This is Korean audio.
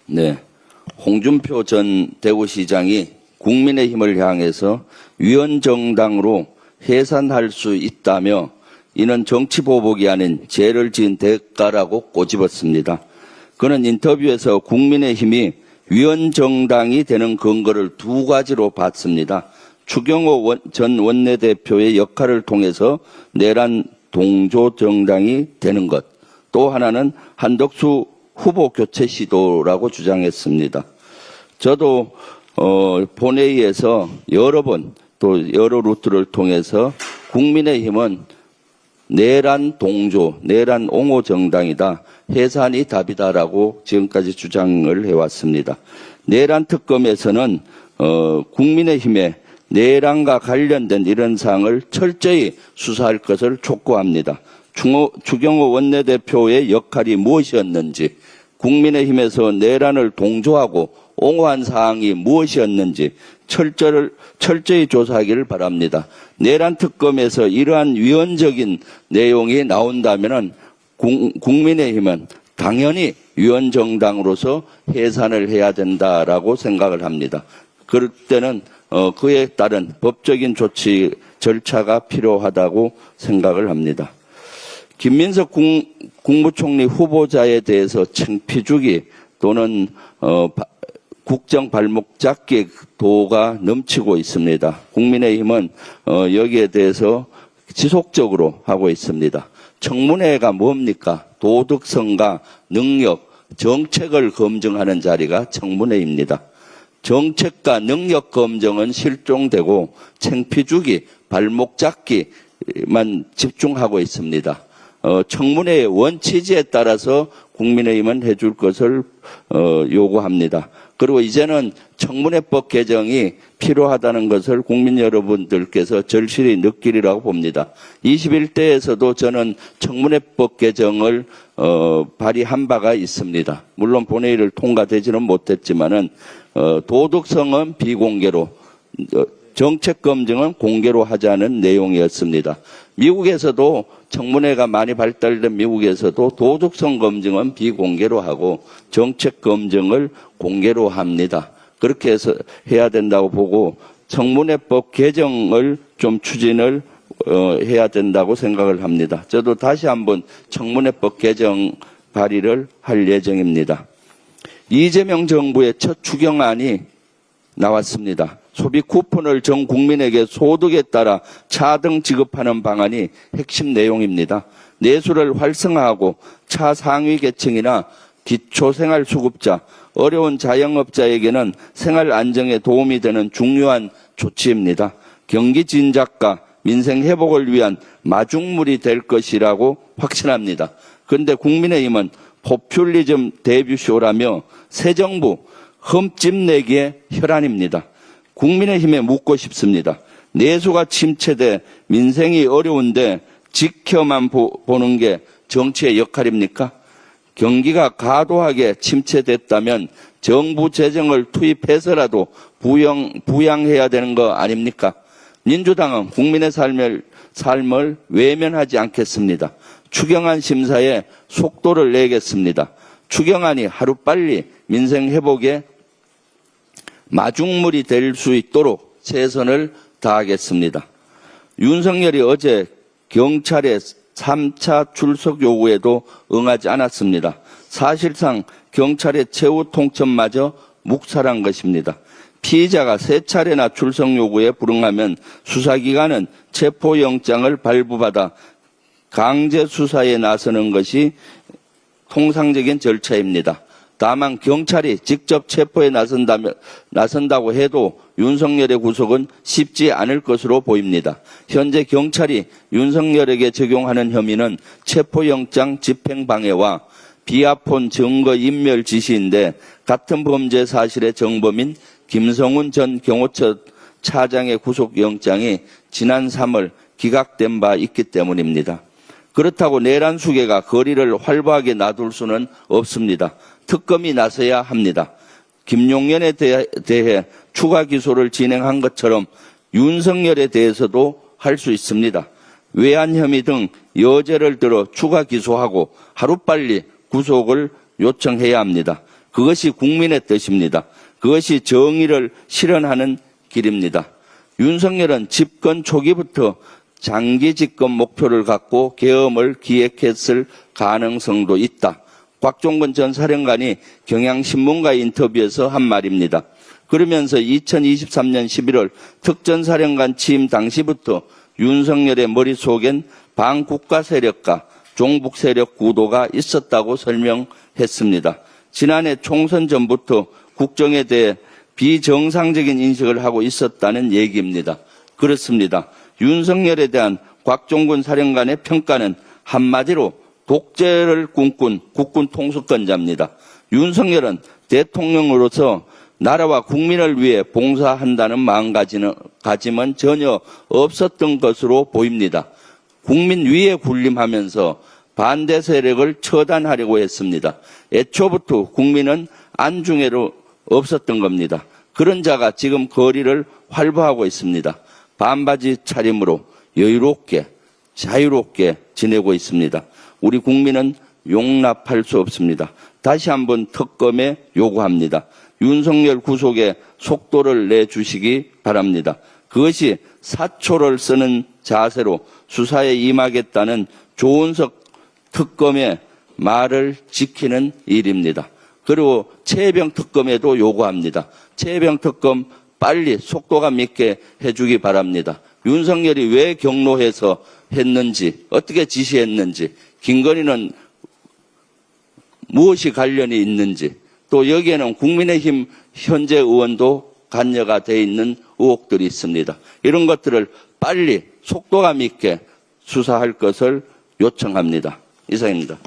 네, 홍준표 전 대구시장이 국민의힘을 향해서 위원정당으로 해산할 수 있다며 이는 정치보복이 아닌 죄를 지은 대가라고 꼬집었습니다. 그는 인터뷰에서 국민의힘이 위원정당이 되는 근거를 두 가지로 봤습니다. 추경호 전 원내대표의 역할을 통해서 내란 동조정당이 되는 것, 또 하나는 한덕수 후보 교체 시도라고 주장했습니다. 저도 본회의에서 여러 번 또 여러 루트를 통해서 국민의힘은 내란 동조, 내란 옹호 정당이다. 해산이 답이다라고 지금까지 주장을 해왔습니다. 내란 특검에서는 국민의힘의 내란과 관련된 이런 사항을 철저히 수사할 것을 촉구합니다. 추경호 원내대표의 역할이 무엇이었는지, 국민의힘에서 내란을 동조하고 옹호한 사항이 무엇이었는지 철저히 조사하기를 바랍니다. 내란 특검에서 이러한 위헌적인 내용이 나온다면 국민의힘은 당연히 위헌정당으로서 해산을 해야 된다라고 생각을 합니다. 그럴 때는 그에 따른 법적인 조치 절차가 필요하다고 생각을 합니다. 김민석 국무총리 후보자에 대해서 창피주기 또는 국정 발목 잡기 도가 넘치고 있습니다. 국민의힘은 여기에 대해서 지속적으로 하고 있습니다. 청문회가 뭡니까? 도덕성과 능력, 정책을 검증하는 자리가 청문회입니다. 정책과 능력 검증은 실종되고 창피주기, 발목 잡기만 집중하고 있습니다. 청문회의 원치지에 따라서 국민의힘은 해줄 것을 요구합니다. 그리고 이제는 청문회법 개정이 필요하다는 것을 국민 여러분들께서 절실히 느끼리라고 봅니다. 21대에서도 저는 청문회법 개정을 발의한 바가 있습니다. 물론 본회의를 통과되지는 못했지만은 도덕성은 비공개로, 정책 검증은 공개로 하자는 내용이었습니다. 미국에서도 청문회가 많이 발달된 미국에서도 도덕성 검증은 비공개로 하고 정책 검증을 공개로 합니다. 그렇게 해서 해야 된다고 보고 청문회법 개정을 좀 추진을 해야 된다고 생각을 합니다. 저도 다시 한번 청문회법 개정 발의를 할 예정입니다. 이재명 정부의 첫 추경안이 나왔습니다. 소비 쿠폰을 전 국민에게 소득에 따라 차등 지급하는 방안이 핵심 내용입니다. 내수를 활성화하고 차상위 계층이나 기초생활수급자, 어려운 자영업자에게는 생활 안정에 도움이 되는 중요한 조치입니다. 경기 진작과 민생 회복을 위한 마중물이 될 것이라고 확신합니다. 그런데 국민의힘은 포퓰리즘 데뷔쇼라며 새 정부 흠집내기의 혈안입니다. 국민의힘에 묻고 싶습니다. 내수가 침체돼 민생이 어려운데 지켜만 보는 게 정치의 역할입니까? 경기가 과도하게 침체됐다면 정부 재정을 투입해서라도 부양해야 되는 거 아닙니까? 민주당은 국민의 삶을 외면하지 않겠습니다. 추경안 심사에 속도를 내겠습니다. 추경안이 하루빨리 민생 회복에 마중물이 될 수 있도록 최선을 다하겠습니다. 윤석열이 어제 경찰의 3차 출석 요구에도 응하지 않았습니다. 사실상 경찰의 최후 통첩마저 묵살한 것입니다. 피의자가 3차례나 출석 요구에 불응하면 수사기관은 체포영장을 발부받아 강제 수사에 나서는 것이 통상적인 절차입니다. 다만 경찰이 직접 체포에 나선다고 해도 윤석열의 구속은 쉽지 않을 것으로 보입니다. 현재 경찰이 윤석열에게 적용하는 혐의는 체포영장 집행방해와 비아폰 증거인멸 지시인데 같은 범죄 사실의 정범인 김성훈 전 경호처 차장의 구속영장이 지난 3월 기각된 바 있기 때문입니다. 그렇다고 내란 수괴가 거리를 활발하게 놔둘 수는 없습니다. 특검이 나서야 합니다. 김용현에 대해 추가 기소를 진행한 것처럼 윤석열에 대해서도 할 수 있습니다. 외환 혐의 등 여죄를 들어 추가 기소하고 하루빨리 구속을 요청해야 합니다. 그것이 국민의 뜻입니다. 그것이 정의를 실현하는 길입니다. 윤석열은 집권 초기부터 장기 집권 목표를 갖고 계엄을 기획했을 가능성도 있다. 곽종근 전 사령관이 경향신문과의 인터뷰에서 한 말입니다. 그러면서 2023년 11월 특전사령관 취임 당시부터 윤석열의 머릿속엔 반국가 세력과 종북 세력 구도가 있었다고 설명했습니다. 지난해 총선 전부터 국정에 대해 비정상적인 인식을 하고 있었다는 얘기입니다. 그렇습니다. 윤석열에 대한 곽종근 사령관의 평가는 한마디로 독재를 꿈꾼 국군 통수권자입니다. 윤석열은 대통령으로서 나라와 국민을 위해 봉사한다는 마음가짐은 전혀 없었던 것으로 보입니다. 국민 위에 군림하면서 반대 세력을 처단하려고 했습니다. 애초부터 국민은 안중에로 없었던 겁니다. 그런 자가 지금 거리를 활보하고 있습니다. 반바지 차림으로 여유롭게 자유롭게 지내고 있습니다. 우리 국민은 용납할 수 없습니다. 다시 한번 특검에 요구합니다. 윤석열 구속에 속도를 내주시기 바랍니다. 그것이 사초를 쓰는 자세로 수사에 임하겠다는 조은석 특검의 말을 지키는 일입니다. 그리고 최혜병 특검에도 요구합니다. 최혜병 특검 빨리 속도감 있게 해주기 바랍니다. 윤석열이 왜 경로해서 했는지, 어떻게 지시했는지, 김건희는 무엇이 관련이 있는지, 또 여기에는 국민의힘 현재 의원도 관여가 돼 있는 의혹들이 있습니다. 이런 것들을 빨리 속도감 있게 수사할 것을 요청합니다. 이상입니다.